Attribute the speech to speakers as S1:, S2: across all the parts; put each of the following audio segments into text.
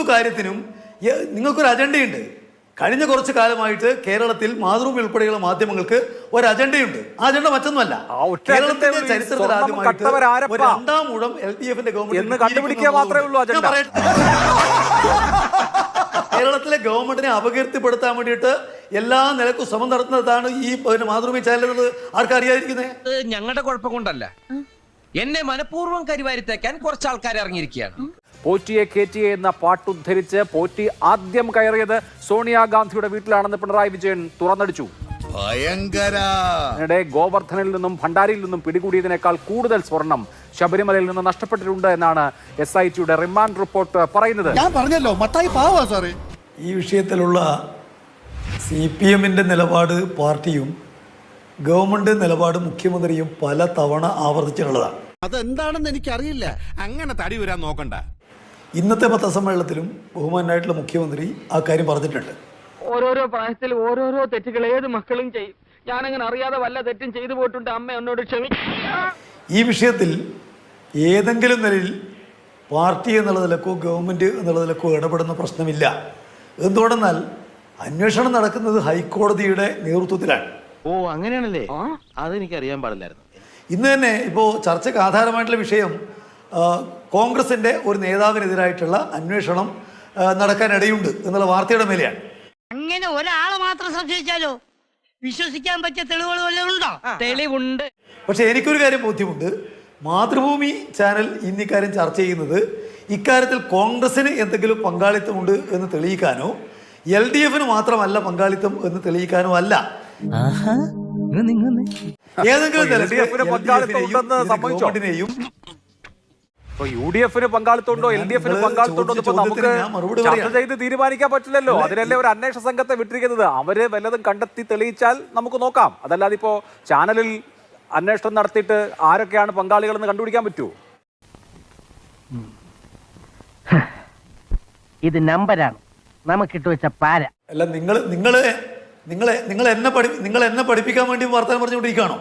S1: കാര്യത്തിനും നിങ്ങൾക്കൊരു അജണ്ടയുണ്ട്. കഴിഞ്ഞ കുറച്ചു കാലമായിട്ട് കേരളത്തിൽ മാതൃഭൂമി ഉൾപ്പെടെയുള്ള മാധ്യമങ്ങൾക്ക് ഒരു അജണ്ടയുണ്ട്. ആ അജണ്ട മറ്റൊന്നുമല്ല, കേരളത്തിന്റെ ചരിത്രത്തിൽ ആദ്യമായിട്ട് ഒരു രണ്ടാം ഊഴം LDF-ന്റെ ഗവൺമെന്റ്
S2: കണ്ടുപിടിക്കുക മാത്രമേ ഉള്ളൂ അജണ്ട.
S1: കേരളത്തിലെ ഗവൺമെന്റിനെ അപകീർത്തിപ്പെടുത്താൻ വേണ്ടിയിട്ട് എല്ലാ നിലക്കും ശ്രമം നടത്തുന്നതാണ് ഈ മാതൃഭൂമി ചാനൽ. ആർക്കറിയാതിരിക്കുന്നത്?
S3: ഞങ്ങളുടെ കുഴപ്പം കൊണ്ടല്ല, എന്നെ മനഃപൂർവ്വം കരിവാരിത്തേക്കാൻ കുറച്ച് ആൾക്കാർ ഇറങ്ങിയിരിക്കുകയാണ്.
S2: പോറ്റിയെ കേറ്റിയെ എന്ന പാട്ടുദ്ധരിച്ച് പോറ്റി ആദ്യം കയറിയത് സോണിയാഗാന്ധിയുടെ വീട്ടിലാണെന്ന് പിണറായി വിജയൻ തുറന്നടിച്ചു. അതിനിടെ ഗോവർദ്ധനിൽ നിന്നും ഭണ്ഡാരിയിൽ നിന്നും പിടികൂടിയതിനേക്കാൾ കൂടുതൽ സ്വർണം ശബരിമലയിൽ നിന്ന് നഷ്ടപ്പെട്ടിട്ടുണ്ട് എന്നാണ് SITയുടെ റിമാൻഡ് റിപ്പോർട്ട് പറയുന്നത്.
S4: ഞാൻ പറഞ്ഞല്ലോ, മത്തായി പാവാ സാറേ.
S1: ഈ വിഷയത്തിലുള്ള CPM-ന്റെ നിലപാട് പാർട്ടിയും ഗവൺമെന്റ് നിലപാട് മുഖ്യമന്ത്രിയും പല തവണ ആവർത്തിച്ചിട്ടുള്ളതാണ്.
S4: അതെന്താണെന്ന് എനിക്കറിയില്ല. അങ്ങനെ തടി വരാൻ നോക്കണ്ട.
S1: ഇന്നത്തെ പത്രസമ്മേളനത്തിലും ബഹുമാനായിട്ടുള്ള മുഖ്യമന്ത്രി ആ കാര്യം പറഞ്ഞിട്ടുണ്ട്.
S5: ഓരോരോ പ്രായത്തിൽ ഓരോരോ തെറ്റുകൾ ഏത് മക്കളും ചെയ്യും. ഞാനങ്ങനെ അറിയാതെ വല്ല തെറ്റും ചെയ്തു പോയിട്ടുണ്ട്, അമ്മ എന്നോട് ക്ഷമിക്കും.
S1: ഈ വിഷയത്തിൽ ഏതെങ്കിലും നിലയിൽ പാർട്ടി എന്നുള്ള നിലക്കോ ഗവൺമെന്റ് എന്നുള്ള നിലക്കോ ഇടപെടുന്ന പ്രശ്നമില്ല. എന്തുകൊണ്ടെന്നാൽ അന്വേഷണം നടക്കുന്നത് ഹൈക്കോടതിയുടെ നേതൃത്വത്തിലാണ്.
S6: ഓ അങ്ങനെയാണല്ലേ, അതെനിക്കറിയാൻ പാടില്ലായിരുന്നു.
S1: ഇന്ന് തന്നെ ഇപ്പോൾ ചർച്ചയ്ക്ക് ആധാരമായിട്ടുള്ള വിഷയം കോൺഗ്രസിന്റെ ഒരു നേതാവിനെതിരായിട്ടുള്ള അന്വേഷണം നടക്കാനിടയുണ്ട് എന്നുള്ള വാർത്തയുടെ മേലെയാണ്.
S7: അങ്ങനെ ഒരാളെ മാത്രം സംശയിച്ചാലോ? വിശ്വസിക്കാൻ പറ്റിയ തെളിവുകൾ വല്ലതും ഉണ്ടോ?
S5: തെളിവുണ്ട്.
S1: പക്ഷെ എനിക്കൊരു കാര്യം ബോധ്യമുണ്ട്, മാതൃഭൂമി ചാനൽ ഇന്നിക്കാര്യം ചർച്ച ചെയ്യുന്നത് ഇക്കാര്യത്തിൽ കോൺഗ്രസിന് എന്തെങ്കിലും പങ്കാളിത്തമുണ്ട് എന്ന് തെളിയിക്കാനോ LDF-ന് മാത്രമല്ല പങ്കാളിത്തം എന്ന് തെളിയിക്കാനോ അല്ല. ഏതെങ്കിലും
S2: UDF-ന് പങ്കാളിത്തമുണ്ടോ LDF-ന് പങ്കാളിത്തമുണ്ടോ നമുക്ക് ചർച്ച ചെയ്ത് തീരുമാനിക്കാൻ പറ്റില്ലല്ലോ. അതിനല്ലേ ഒരു അന്വേഷണ സംഘത്തെ വിട്ടിരിക്കുന്നത്. അവര് വല്ലതും കണ്ടെത്തി തെളിയിച്ചാൽ നമുക്ക് നോക്കാം. അതല്ലാതെ ഇപ്പോ ചാനലിൽ അന്വേഷണം നടത്തിയിട്ട് ആരൊക്കെയാണ് പങ്കാളികളെന്ന് കണ്ടുപിടിക്കാൻ പറ്റുമോ?
S5: ഇത് നമ്പരാണ്, നമുക്കിട്ട് വെച്ച പാര.
S1: അല്ല, നിങ്ങൾ എന്നെ പഠിപ്പിക്കാൻ വേണ്ടി വർത്തമാനം പറഞ്ഞുകൊണ്ടിരിക്കുകയാണോ?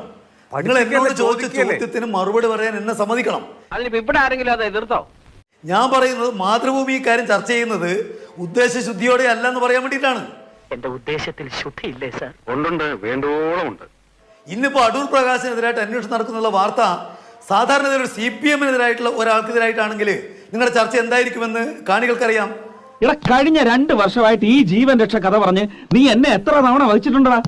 S1: നിങ്ങൾ എന്നോട് ചോദിച്ച ചോദ്യത്തിന് മറുപടി പറയാൻ എന്നെ സമ്മതിക്കണം.
S5: അതിനിപ്പോ ഇവിടെ ആരെങ്കിലും അത് എതിർത്തോ?
S1: ഞാൻ പറയുന്നത് മാതൃഭൂമി ഇക്കാര്യം ചർച്ച ചെയ്യുന്നത് ഉദ്ദേശശുദ്ധിയോടെ അല്ല എന്ന് പറയാൻ വേണ്ടിയിട്ടാണ്.
S5: എന്റെ ഉദ്ദേശത്തിൽ ശുദ്ധിയില്ലേ സാർ?
S6: ഉണ്ടുണ്ട്, വേണ്ടോളം ഉണ്ട്.
S1: ഇന്നിപ്പോ അടൂർ പ്രകാശിനെതിരായിട്ട് അന്വേഷണം നടക്കുന്നുള്ള വാർത്ത സാധാരണ ഒരു CPM-നെതിരായിട്ടുള്ള ഒരാൾക്കെതിരായിട്ടാണെങ്കിൽ നിങ്ങളുടെ ചർച്ച എന്തായിരിക്കുമെന്ന് കാണികൾക്കറിയാം.
S8: ഇവിടെ കഴിഞ്ഞ 2 വർഷമായിട്ട് ഈ ജീവൻ രക്ഷ കഥ പറഞ്ഞ് നീ എന്നെ എത്ര തവണ വഹിച്ചിട്ടുണ്ടടാ?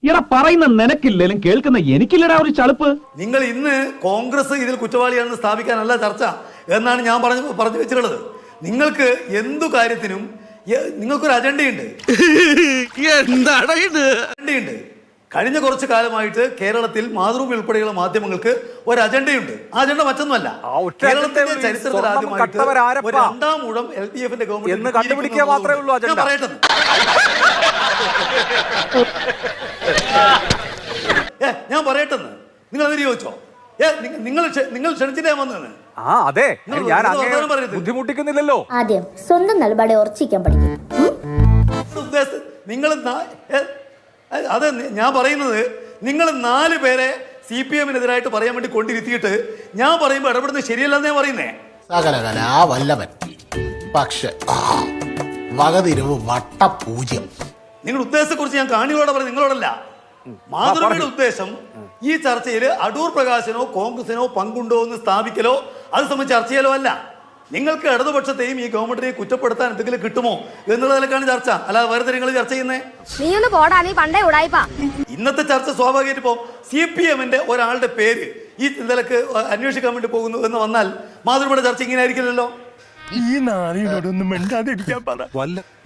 S8: ഇവിടെ പറയുന്ന നിനക്കില്ലേലും കേൾക്കുന്ന എനിക്കില്ലടാ ഒരു ചളുപ്പ്.
S1: നിങ്ങൾ ഇന്ന് കോൺഗ്രസ് ഇതിൽ കുറ്റവാളിയാണെന്ന് സ്ഥാപിക്കാനല്ല ചർച്ച എന്നാണ് ഞാൻ പറഞ്ഞു വെച്ചിട്ടുള്ളത്. നിങ്ങൾക്ക് എന്തു കാര്യത്തിനും നിങ്ങൾക്കൊരു അജണ്ടയുണ്ട്. അജണ്ടയുണ്ട്. കഴിഞ്ഞ കുറച്ചു കാലമായിട്ട് കേരളത്തിൽ മാതൃഭൂമി ഉൾപ്പെടെയുള്ള മാധ്യമങ്ങൾക്ക് ഒരു അജണ്ടയുണ്ട്. ആ അജണ്ട മറ്റൊന്നുമല്ല, കേരളത്തിന്റെ ചരിത്രത്തിൽ ആദ്യമായിട്ട് ഒരു രണ്ടാം ഊഴം LDF-ന്റെ ഗവൺമെന്റ്
S2: കണ്ടുപിടിക്കുക മാത്രമേ ഉള്ളൂ അജണ്ട.
S1: ഞാൻ പറയട്ടെന്ന് നിങ്ങൾ അതിന് ചോദിച്ചോ? നിങ്ങൾ ക്ഷണിച്ചിട്ടേ വന്നത്.
S2: അതെ, ഞാൻ ബുദ്ധിമുട്ടിക്കുന്നില്ലല്ലോ.
S9: ആദ്യം സ്വന്തം നിലപാടെ ഉറച്ചിക്കാൻ പഠിക്കും.
S1: നിങ്ങൾ അത് ഞാൻ പറയുന്നത്, നിങ്ങൾ 4 പേരെ CPM-നെതിരായിട്ട് പറയാൻ വേണ്ടി കൊണ്ടിരുത്തിയിട്ട് ഞാൻ പറയുമ്പോൾ ഇടപെടുന്നത് ശരിയല്ലെന്നേ പറയുന്നേ.
S4: വല്ലവൻ പക്ഷെ വകതിരിവ് വട്ടപൂജ്യം.
S1: നിങ്ങളുടെ ഉദ്ദേശത്തെക്കുറിച്ച് ഞാൻ കാണികളോടെ പറയും, നിങ്ങളോടല്ല. മാതൃഭൂമിയുടെ ഉദ്ദേശം ഈ ചർച്ചയിൽ അടൂർ പ്രകാശനോ കോൺഗ്രസിനോ പങ്കുണ്ടോ എന്ന് സ്ഥാപിക്കലോ അത് സംബന്ധിച്ച് ചർച്ച ചെയ്യലോ അല്ല. നിങ്ങൾക്ക് ഇടതുപക്ഷത്തെയും ഈ ഗവൺമെന്റിനെയും കുറ്റപ്പെടുത്താൻ എന്തെങ്കിലും കിട്ടുമോ എന്നുള്ളതിലേക്കാണ് ചർച്ച, അല്ലാതെ വേറെ നിങ്ങൾ ചർച്ച ചെയ്യുന്നേ. ഇന്നത്തെ ചർച്ച സ്വാഭാവികമായിട്ട് ഇപ്പോ CPM-ന്റെ ഒരാളുടെ പേര് ഈ നിലക്ക് അന്വേഷിക്കാൻ വേണ്ടി പോകുന്നു എന്ന് വന്നാൽ മാതൃഭൂമിയുടെ ചർച്ച ഇങ്ങനെ ആയിരിക്കില്ലല്ലോ.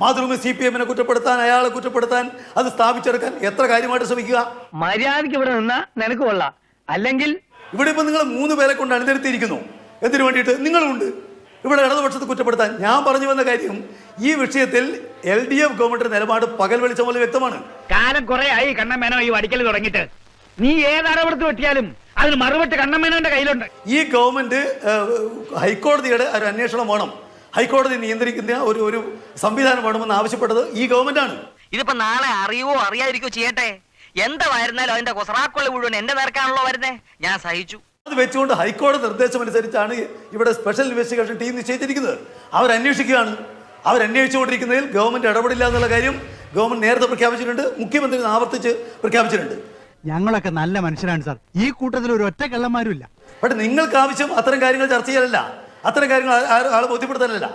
S1: മാതൃഭൂമി CPM-നെ കുറ്റപ്പെടുത്താൻ, അയാളെ കുറ്റപ്പെടുത്താൻ, അത് സ്ഥാപിച്ചെടുക്കാൻ എത്ര കാര്യമായിട്ട് ശ്രമിക്കുക.
S5: മര്യാദയ്ക്ക് ഇവിടെ നിന്നാ നിനക്ക് കൊള്ളാം. അല്ലെങ്കിൽ
S1: ഇവിടെ ഇപ്പൊ നിങ്ങൾ 3 പേരെ കൊണ്ട് അണിനിരത്തിയിരിക്കുന്നു. എന്തിനു വേണ്ടിയിട്ട്? നിങ്ങളുണ്ട് ഇവിടെ ഇടതുപക്ഷത്തെ കുറ്റപ്പെടുത്താൻ. ഞാൻ പറഞ്ഞു വന്ന കാര്യം, ഈ വിഷയത്തിൽ LDF ഗവൺമെന്റ് നിലപാട് പകൽ വെളിച്ചം പോലെ വ്യക്തമാണ്.
S5: കാലം കുറെ ആയി കണ്ണമേനോ ഈ വടിക്കൽ തുടങ്ങിയിട്ട്. നീ ഏതടപെടുത്ത് വെട്ടിയാലും അതിന് മറുപടി കണ്ണമേനോന്റെ കയ്യിലുണ്ട്.
S1: ഈ ഗവൺമെന്റ് ഹൈക്കോടതിയുടെ ഒരു അന്വേഷണം വേണം, ഹൈക്കോടതി നിയന്ത്രിക്കുന്ന ഒരു സംവിധാനം വേണമെന്ന് ആവശ്യപ്പെട്ടത് ഈ ഗവൺമെന്റ് ആണ്.
S7: ഇതിപ്പോ നാളെ അറിയുവോ അറിയാതിരിക്കോ ചെയ്യട്ടെ, എന്തായിരുന്നാലും അതിന്റെ കൊസറാക്കൊള്ളി മുഴുവൻ എന്റെ നേർക്കാണല്ലോ വരുന്നേ. ഞാൻ സഹിച്ചു.
S1: അത് വെച്ചുകൊണ്ട് ഹൈക്കോടതി നിർദ്ദേശം അനുസരിച്ചാണ് ഇവിടെ സ്പെഷ്യൽ ഇൻവെസ്റ്റിഗേഷൻ ടീം നിശ്ചയിച്ചിരിക്കുന്നത്. അവരന്വേഷിക്കുകയാണ്. അവരന്വേഷിച്ചുകൊണ്ടിരിക്കുന്നതിൽ ഗവൺമെന്റ് ഇടപെടില്ല എന്നുള്ള കാര്യം ഗവൺമെന്റ് നേരത്തെ പ്രഖ്യാപിച്ചിട്ടുണ്ട്, മുഖ്യമന്ത്രി ആവർത്തിച്ച് പ്രഖ്യാപിച്ചിട്ടുണ്ട്.
S10: ഞങ്ങളൊക്കെ നല്ല മനുഷ്യരാണ് സാർ, ഈ കൂട്ടത്തിൽ ഒരു ഒറ്റ കള്ളന്മാരും ഇല്ല.
S1: പക്ഷെ നിങ്ങൾക്ക് ആവശ്യം അത്തരം കാര്യങ്ങൾ ചർച്ച ചെയ്യലല്ല, അത്തരം കാര്യങ്ങൾ ആളെ ബോധ്യപ്പെടുത്താനല്ല.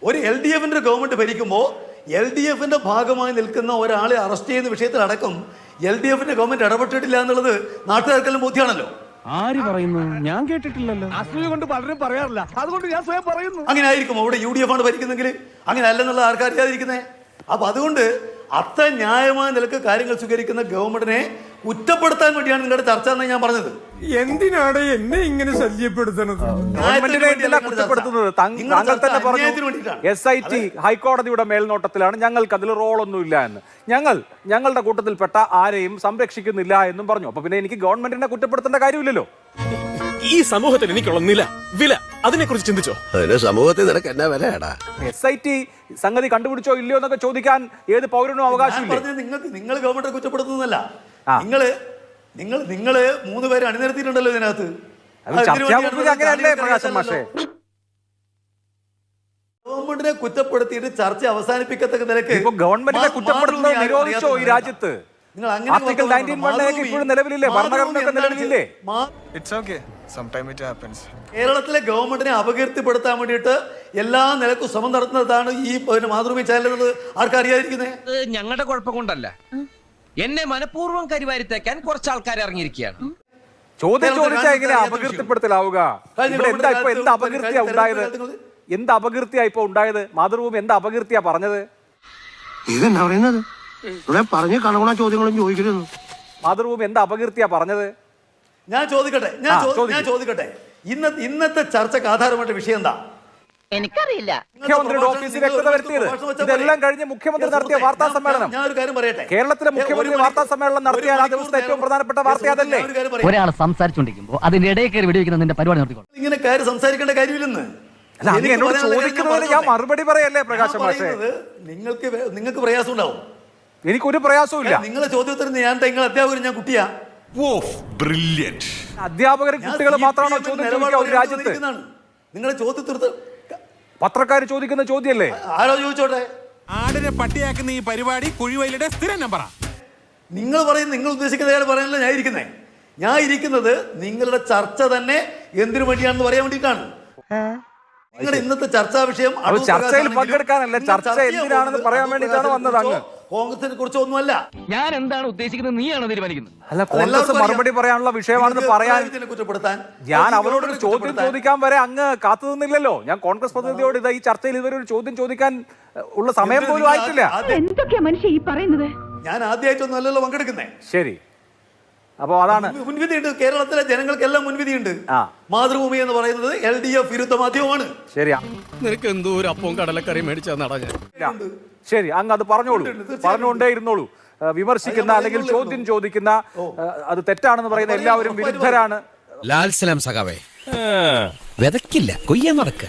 S1: ഒരു LDFന്റെ ഗവൺമെന്റ് ഭരിക്കുമ്പോൾ LDFന്റെ ഭാഗമായി നിൽക്കുന്ന ഒരാളെ അറസ്റ്റ് ചെയ്യുന്ന വിഷയത്തിലടക്കം LDFന്റെ ഗവൺമെന്റ് ഇടപെട്ടിട്ടില്ല എന്നുള്ളത് നാട്ടുകാർക്കെല്ലാം ബോധ്യമാണല്ലോ.
S8: ആര് പറയുന്നു? ഞാൻ കേട്ടിട്ടില്ലല്ലോ. അസൂയ കൊണ്ട് പലരും പറയാറില്ല, അതുകൊണ്ട് ഞാൻ സ്വയം പറയുന്നു.
S1: അങ്ങനെ ആയിരിക്കും അവിടെ UDF ആണ് ഭരിക്കുന്നെങ്കിൽ, അങ്ങനെ അല്ലെന്നുള്ള ആർക്കറിയാതിരിക്കുന്നേ. അപ്പൊ അതുകൊണ്ട് അത്ര ന്യായമായ നിലക്ക് കാര്യങ്ങൾ സ്വീകരിക്കുന്ന ഗവൺമെന്റിനെ കുറ്റപ്പെടുത്താൻ വേണ്ടിയാണ് നിങ്ങളുടെ ചർച്ച എന്ന് ഞാൻ പറഞ്ഞത്.
S4: എന്തിനാണ് എന്നെ ഇങ്ങനെ ശല്യപ്പെടുത്തുന്നത്?
S2: കുറ്റപ്പെടുത്തുന്നത് താങ്കൾ തന്നെ പറഞ്ഞു. SIT ഹൈക്കോടതിയുടെ മേൽനോട്ടത്തിലാണ്, ഞങ്ങൾക്ക് അതിൽ റോളൊന്നുമില്ല എന്ന്. ഞങ്ങളുടെ കൂട്ടത്തിൽപ്പെട്ട ആരെയും സംരക്ഷിക്കുന്നില്ല എന്നും പറഞ്ഞു. അപ്പൊ പിന്നെ എനിക്ക് ഗവൺമെന്റിനെ കുറ്റപ്പെടുത്തേണ്ട കാര്യമില്ലല്ലോ.
S4: ഈ സമൂഹത്തിൽ എനിക്കുള്ള വില അതിനെ കുറിച്ച് ചിന്തിച്ചോ?
S6: സമൂഹത്തിൽ നിനക്ക് എന്നാ വിലയാടാ?
S2: SIT സംഗതി കണ്ടുപിടിച്ചോ ഇല്ലയോ എന്നൊക്കെ ചോദിക്കാൻ ഏത് പൗരനും അവകാശമില്ല.
S1: നിങ്ങൾ ഗവൺമെന്റിനെ കുറ്റപ്പെടുത്തുന്നല്ല, നിങ്ങള് 3 പേരെ അണിനിരത്തിയിട്ടുണ്ടല്ലോ ഇതിനകത്ത്.
S2: അങ്ങനെയല്ലേ പ്രകാശൻ മാഷേ?
S1: ഗവൺമെന്റിനെ കുറ്റപ്പെടുത്തിയിട്ട് ചർച്ച അവസാനിപ്പിക്കത്തക്ക നിലയ്ക്ക്
S2: ഇപ്പൊ ഗവൺമെന്റിനെ കുറ്റപ്പെടുത്തുന്നത് നിരോധിച്ചോ ഈ രാജ്യത്ത്? ആർട്ടിക്കിൾ 19 ഇപ്പോഴും നിലവിലില്ലേ? ഭരണഘടനയൊക്കെ നിലവിലില്ലേ?
S1: കേരളത്തിലെ ഗവൺമെന്റിനെ അപകീർത്തിപ്പെടുത്താൻ വേണ്ടിയിട്ട് എല്ലാ നിലക്കും ശ്രമം നടത്തുന്നതാണ് ഈ മാതൃഭൂമി ചാനൽ എന്നത് ആർക്കറിയാതിരിക്കുന്നേ?
S3: ഞങ്ങളുടെ കുഴപ്പം കൊണ്ടല്ല, എന്നെ മനഃപൂർവ്വം കരിവാരിത്തേക്കാൻ കുറച്ച് ആൾക്കാർ ഇറങ്ങിയിരിക്കുകയാണ്.
S2: ചോദ്യം ചോദിച്ചാൽ എങ്ങനെ അപകീർത്തിപ്പെടുത്തലാവുക? എന്ത് അപകീർത്തിയാ ഉണ്ടായത്? എന്ത് അപകീർത്തിയാ ഇപ്പൊ ഉണ്ടായത്? മാതൃഭൂമി എന്ത് അപകീർത്തിയാ പറഞ്ഞത്?
S6: ഇതെന്നാ പറയുന്നത്? ഇവിടെ പറഞ്ഞ് കണകുണ ചോദ്യങ്ങളും ചോദിക്കരുത്.
S2: മാതൃഭൂമി എന്ത് അപകീർത്തിയാ പറഞ്ഞത്?
S1: ഞാൻ ചോദിക്കട്ടെ, ഇന്നത്തെ ചർച്ചക്ക് ആധാരമായിട്ട് വിഷയം എന്താ?
S7: എനിക്കറിയില്ല.
S2: മുഖ്യമന്ത്രിയുടെ ഓഫീസിൽ വ്യക്തത വരുത്തിയത് ഇതെല്ലാം കഴിഞ്ഞ് മുഖ്യമന്ത്രി നടത്തിയ വാർത്താ സമ്മേളനം.
S1: ഞാനൊരു കാര്യം പറയട്ടെ,
S2: കേരളത്തിലെ മുഖ്യമന്ത്രി വാർത്താ സമ്മേളനം നടത്തിയ ആ ദിവസത്തെ ഏറ്റവും പ്രധാനപ്പെട്ട വാർത്ത അതല്ലേ?
S7: ഒരാൾ സംസാരിച്ചോണ്ടിരിക്കുമ്പോ അതിന്റെ ഇടയിൽ കയറി വെടിവെക്കുന്ന നിന്റെ പരിപാടി നടത്തിക്കോ.
S1: ഇങ്ങനെ കാര്യം സംസാരിക്കേണ്ട കാര്യമില്ലെന്ന്.
S2: അല്ല, അങ്ങ് എന്നോട് ചോദിക്കുന്നതിന് ഞാൻ മറുപടി പറയല്ലേ പ്രകാശ് മാഷേ?
S1: നിങ്ങൾക്ക് പ്രയാസം ഉണ്ടാവും,
S2: എനിക്കൊരു പ്രയാസവും ഇല്ല.
S1: നിങ്ങളെ ചോദ്യോത്തരം നിങ്ങൾ അധ്യാപകരും, ഞാൻ കുട്ടിയാ.
S2: അധ്യാപകരും കുട്ടികൾ മാത്രമാണോ ചോദ്യം ചോദിക്കുക ഒരു രാജ്യത്ത്?
S1: നിങ്ങളെ ചോദ്യത്തീർത്ത്
S2: പത്രക്കാർ ചോദിക്കുന്ന ചോദ്യമല്ലേ?
S1: ആരോ ചോദിച്ചോട്ടെ.
S4: ആടിനെ പട്ടിയാക്കുന്ന ഈ പരിപാടി കുഴിവയിലെ സ്ഥിരം നമ്പറാ.
S1: നിങ്ങൾ പറയുന്നത്, നിങ്ങൾ ഉദ്ദേശിക്കുന്ന കാര്യം പറയാനല്ല ഞാൻ ഇരിക്കുന്നത് നിങ്ങളുടെ ചർച്ച തന്നെ എന്തിനു വേണ്ടിയാണെന്ന് പറയാൻ വേണ്ടിയിട്ടാണ്. നിങ്ങളുടെ ഇന്നത്തെ ചർച്ചാ വിഷയം
S2: ചർച്ചയിൽ പങ്കെടുക്കാനല്ല, ചർച്ച എന്തിനാണെന്ന് പറയാൻ വേണ്ടിയിട്ടാണ് വന്നത്. അങ്ങ്
S1: കോൺഗ്രസിനെ കുറിച്ചൊന്നുമല്ല.
S5: ഞാൻ എന്താണ് ഉദ്ദേശിക്കുന്നത് നീയാണോ തീരുമാനിക്കുന്നത്?
S2: അല്ല, കോൺഗ്രസ് മറുപടി പറയാനുള്ള വിഷയമാണെന്ന് പറയാൻ ഞാൻ അവരോട് ഒരു ചോദ്യം ചോദിക്കാൻ വരെ അങ്ങ് കാത്തു നിന്നില്ലല്ലോ. ഞാൻ കോൺഗ്രസ് പ്രതിനിധിയോട് ഈ ചർച്ചയിൽ ഇതുവരെ ഒരു ചോദ്യം ചോദിക്കാൻ ഉള്ള സമയം പോലും ആയിട്ടില്ല.
S9: എന്തൊക്കെയാ മനുഷ്യ ഈ പറയുന്നത്?
S1: ഞാൻ ആദ്യമായിട്ടൊന്നും അല്ലല്ലോ പങ്കെടുക്കുന്നേ.
S2: ശരി, അപ്പോ അതാണ്
S1: മുൻവിധിയുണ്ട്, കേരളത്തിലെ ജനങ്ങൾക്കെല്ലാം മുൻവിധിയുണ്ട്. മാതൃഭൂമി എന്ന് പറയുന്നത് LDF വിരുദ്ധ മാധ്യമമാണ്.
S2: ശരിയാ,
S4: നിനക്ക് എന്തോ ഒരു അപ്പവും കടലക്കറിയും മേടിച്ചാ നടഞ്ഞ.
S2: ശരി, അങ്ങ് അത് പറഞ്ഞുകൊണ്ടേ ഇരുന്നോളൂ. വിമർശിക്കുന്ന അല്ലെങ്കിൽ ചോദ്യം ചോദിക്കുന്ന, അത് തെറ്റാണെന്ന് പറയുന്ന എല്ലാവരും വിരുദ്ധരാണ്.
S3: ലാൽ സലാം സഖാവേ, വിതക്കില്ല കൊയ്യാൻ നടക്കുക.